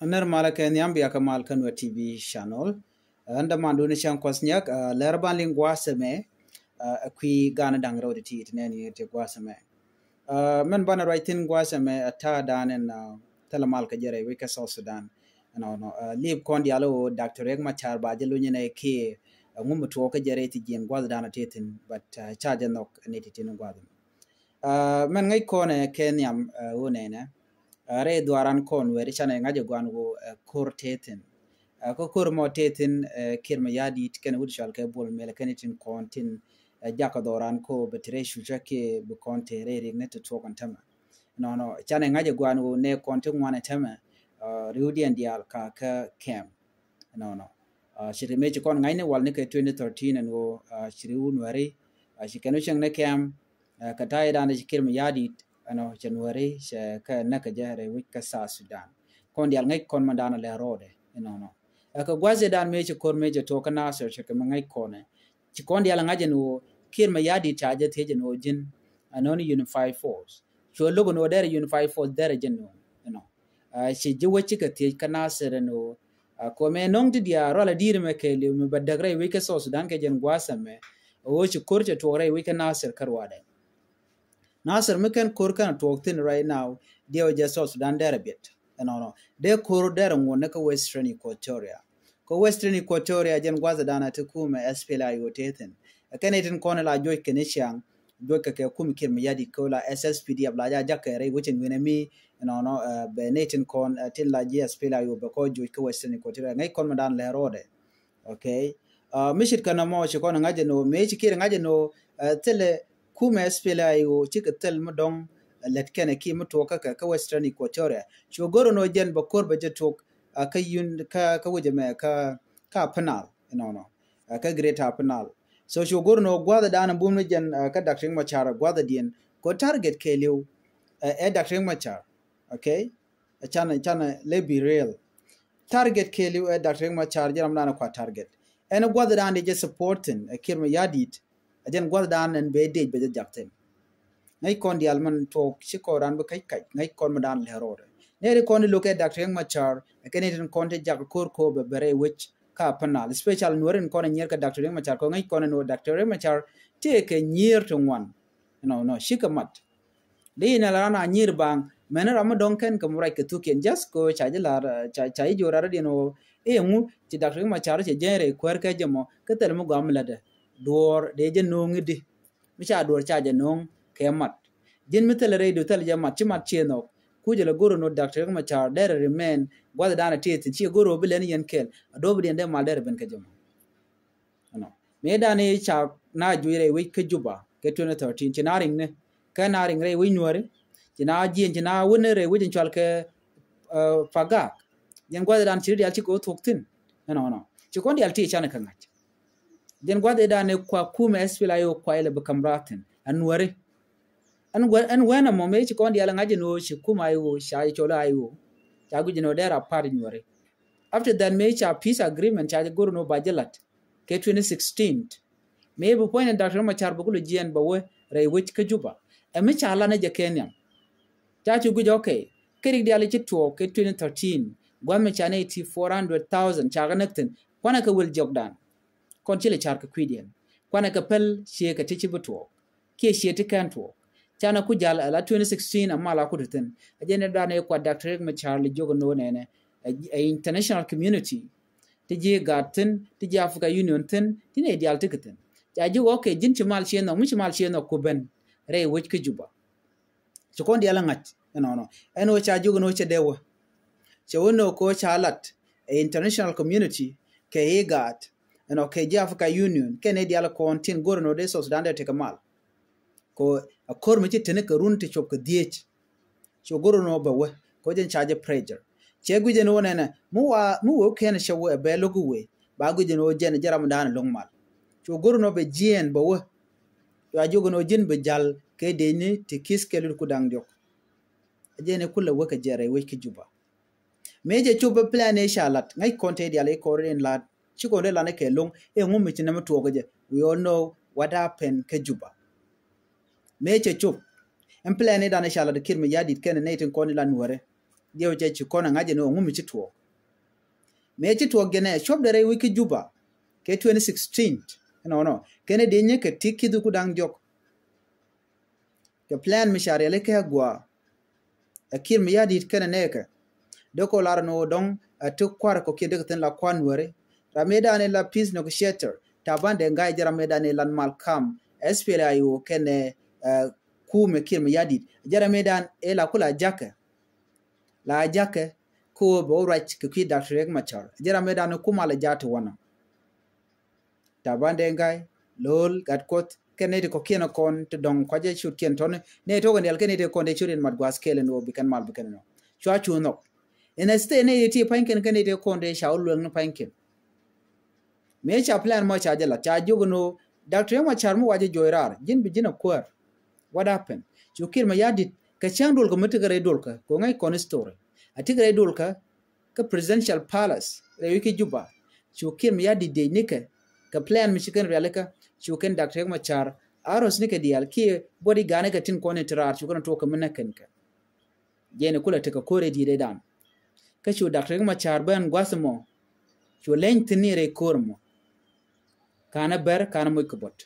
Ner malaka nyambia kamal kanwa TV channel. Anda manduni chan kwasnyak lerban lingwa seme kwi gana dangro de tit neni te gwasame. Men bana writing gwasame ata dan en telemal ka jere wika South Sudan. No lib kondi alo Dr. Egma char ba jelu nyene ke ngumu tuwo ka jere ti jien gwaz dana titin but charge nok neti tin gwazam. Men ngai kone kenyam unene. Re dwaran kon weri chane ngaje gwango kor teten ko kor mo teten kirma yadi ken wudshal ke bol mele kenitin kontin jaka doran ko betre shuja ke be konte re net to kan tama no chane ngaje gwango ne kontin wana tama riudi andial ka kem no shiri meji kon ngaine wal ne ke 2013 and go shiri unwari shikenu chang ne kem katai dan kirma yadi ano January she ka naka jare wika sa Sudan kon dial ngai kon mandana le rode no ka gwaze dan meje kor meje to kana so che ka ngai kone ci kon dial ngaje no kirma yadi taje teje no jin anoni unified force so logo no der unified force der jin no she je wachi ka te kana sere no ko me nong di dia rola dir me ke le me badagre wika so Sudan ke jen gwasame o ci korje to re wika nasir karwade Nasser miken korkan talking right now they are just Sudan there a bit no they kor there ngone ka Western Equatoria ko Western Equatoria jen gwaza dana te kuma SPLA yoteten kanetin kona la joy kenishan joy ka kum kim yadi ko la SSPD ablaja jakere which in winemi no be netin kon till la SPLA yo be ko joy ka Western Equatoria ngai kon madan le rode okay mishit kana mo shi kon ngaje no me shi kire ngaje no tele kuma SPLA yo chika tel modong let kene ki mutoka ka Western Equatoria chogoro no jen bakor baje tok ka yun ka wuje me ka penal no ka greater penal so chogoro no gwada dana bumno jen ka Dr. Machar gwada dien ko target ke lew Dr. Machar okay chana le be real target ke lew Dr. Machar jam nana kwa target and gwada dana je supporting kirma yadit ajen gwada dan en be dej be jakten ngai kon dial man to sikoran be kai ngai kon madan le rode nere kon look at Dr. Machar keneten kon te jak kor ko be bere which ka panal special noren kon nyer ka Dr. Machar ko ngai kon no Dr. Machar te ke nyer to one no shikamat de na lana nyer bang mena ram donken kam rai ke tuken just ko chajelar chai jorara de no ngu ti Dr. Machar che jere kwer ka jemo ke tel mu gamlade door de je nong di micha door cha je nong kemat jin mitel radio tel je mat chimat cheno kujela goro no Dr. Machar there remain gwada dana tete chi goro bilen yen kel adobe de mal der ben kajamo no me dane cha na juire we ke juba ke 2013 chinaring ne kanaring re we nyore china jin china wone re we jin chal ke faga yen gwada dan chiri al chi ko thoktin no chi kondi al ti chana kan den gwade dane kwa kuma SPLA yo kwa ile bekamraten anware an wana mo mechi kondi ala ngaje no shi kuma yo shai chola yo chagu jino dera par nware after that mechi a peace agreement chaje goro no bajelat ke 2016 maybe point Dr. Machar bugulu jien bawe re wich ke juba e mechi ala na je Kenya chachu gujo okay kiri di ala chitwo ke 2013 gwame chane 400,000 chaga nekten kwana ka wil jogdan kon chile char ka kwidien kwana ka pel she ka tichi butwo ke she ti kanto chana ku jal ala 2016 amma la kuduten ajene dane kwa Dr. Machar li jogo no nene international community tiji gaten tiji Africa Union ten tine ideal tiketen jaji okay jinchi mal she no muchi mal she no kuben re wich ke juba so kon diala ngat no eno cha jogo no che dewa che wono ko chalat international community ke egat and okay Africa Union Kennedy ala kontin goro no de so Sudan de tekamal ko akor mechi tene ka runti chop ka diech so goro no bawe ko jen charge pressure che guje no nene mu wo ken shawo e be logu we ba guje no jen jaram dan longmal so goro no be jien bawe yo ajogo no jin be jal ke de ni te kiskelu ku dang jok jene kula waka jere we ki juba meje chuba plan e shalat ngai konte di ale ko ren lat chiko de lane ke long ngumi chinam tuogoje we all know what happened ke juba meche chup en plan e dane shala de kirme yadit ken netin koni lan wore dio je chi kona ngaje no ngumi chi tuo me chi tuo gene shop dere wiki juba ke 2016 no kene denye ke tiki du kudang jok ke plan mishare le ke gwa akir mi yadi kene neke doko lar no dong atuk kwar ko kede ten la kwanwere rameda ne la peace negotiator tabande ngai jara medane lan malkam SPLIO kene ku me kir mi yadi jara medan e la kula jake la jake ko bo right ke ki Dr. Riek Machar jara medan ku mala jatu wana tabande ngai lol gat kot kene ko kena kon to dong kwaje shoot ken ton ne to gondel kene de konde churin mat gwas kele no bikan mal bikan no chwa chu no en este ne yiti panken kene de konde shaul no panken me cha plan mo cha jala cha jugono Dr. Riek Machar mu waje joirar jin bi jina kwar what happened chukir ma yadit ka chandul ko mutigare dulka ko ngai kon story atigare dulka ka presidential palace re wiki juba chukir ma yadit de nika ka plan mi chicken realika chuken Dr. Riek Machar aros nika dial ki body gane ka tin kone tirar chukan to ka menaken ka jene kula tika kore di dan ka chu Dr. Riek Machar ban gwasmo chu len tinire kormo kana ber kana moy kubot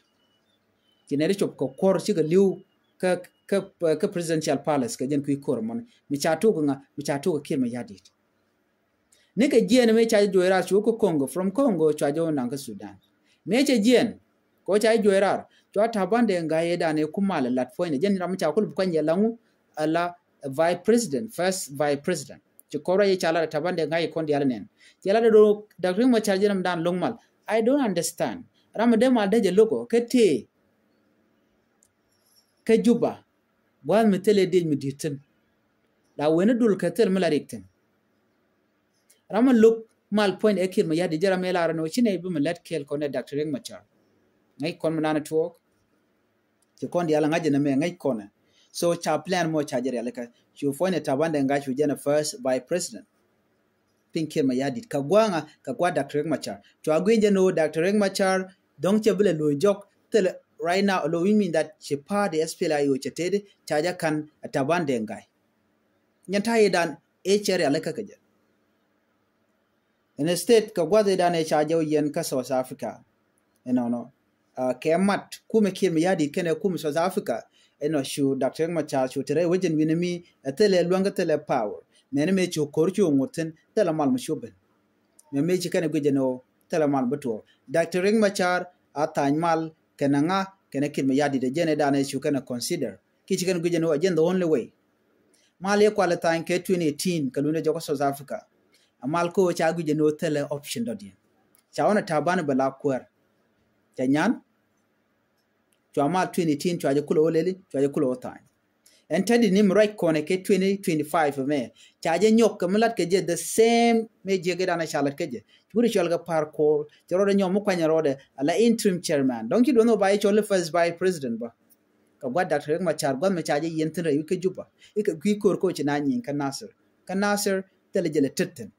kinere chop ko kor chi ga liu ka presidential palace ka jen ku kormo mi chatu ga kirma yadit nika jene me cha joira chu ko Congo from Congo cha jo nanga Sudan me che jen ko cha joirar to tabande ngaye dane kumala latfoine jen ram cha kul bukan yelangu ala first vice president to kora ye chala tabande ngaye kon diala nen yala do Dr. Riek Machar jenam dan longmal I don't understand ram de mal de loko kete ke juba wal metele de miditin la wena dul katel malarekten ram look mal point ekir ma yadi jara melara no chine bi malet kel kon Dr. Riek Machar ngai kon manana tuok to kon diala ngaje na me ngai kon so cha plan mo cha jere alaka chu fone tabande ngai chu jena first by president pinkir ma yadi ka gwanga ka kwa Dr. Riek Machar to agwenje no Dr. Riek Machar dong chebule lo jok tel right now lo we mean that she part the SPLIO chetede chaja kan tabande ngai nyanta yedan e chere alaka kaje in a state ka gwade dan e chaja yen ka South Africa no kemat kume kirma yadi kene kume South Africa shu Dr. Riek Machar shu tere wajen winami tele luanga tele power mene me chu korchu ngoten tele mal mushuben me chikane gujeno tele mal beto Dr. Riek Machar atany mal kenanga kene kirma yadi de jene dane shu kana consider kichikane gujeno again the only way mal ye kwala tan ke 2018 kalune joko South Africa amal ko cha gujeno tele option dodien chawana tabane bala kwar chanyan chama 2018 chaje kulo oleli chaje kulo otan entedi nim right kone ke 2025 me chaje nyok kamlat ke je the same me je ge dana shalat ke je guri cholga parkour joro nyom kwanya rode ala interim chairman donc you don't know by chole first by president ba ka gwa Dr. Riek Machar gwa me chaje yentin re ke juba gwi kor ko china nyin kan Nasser tele jele tetten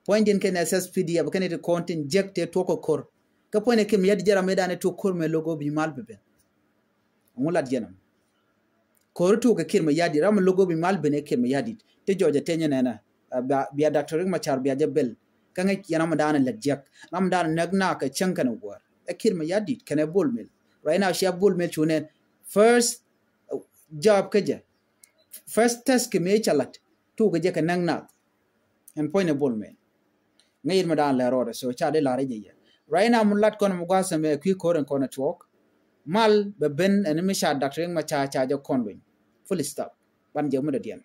point in ken SSPD ab ken te content jekte to ko kor ka point ke me yadi jara me dane to kor me logo bi mal bebe ngulat jenam kor to ka kirma yadi ram logo bi mal bene kirma yadi te joja tenya nena biya Dr. Riek Machar biya jabel kanga yana madana lajak ram dan nagna ka chankana war kirma yadi kana bolmel right now she bolmel chunen first job kaje first test ke me chalat to ga je ka nangna en point bolmel ngayir madan la rode so cha de la reje right now mulat kon mu gasa me ki koren kon talk mal be ben en mi sha Dr. Riek Machar cha jo konwin full stop ban je mu da dian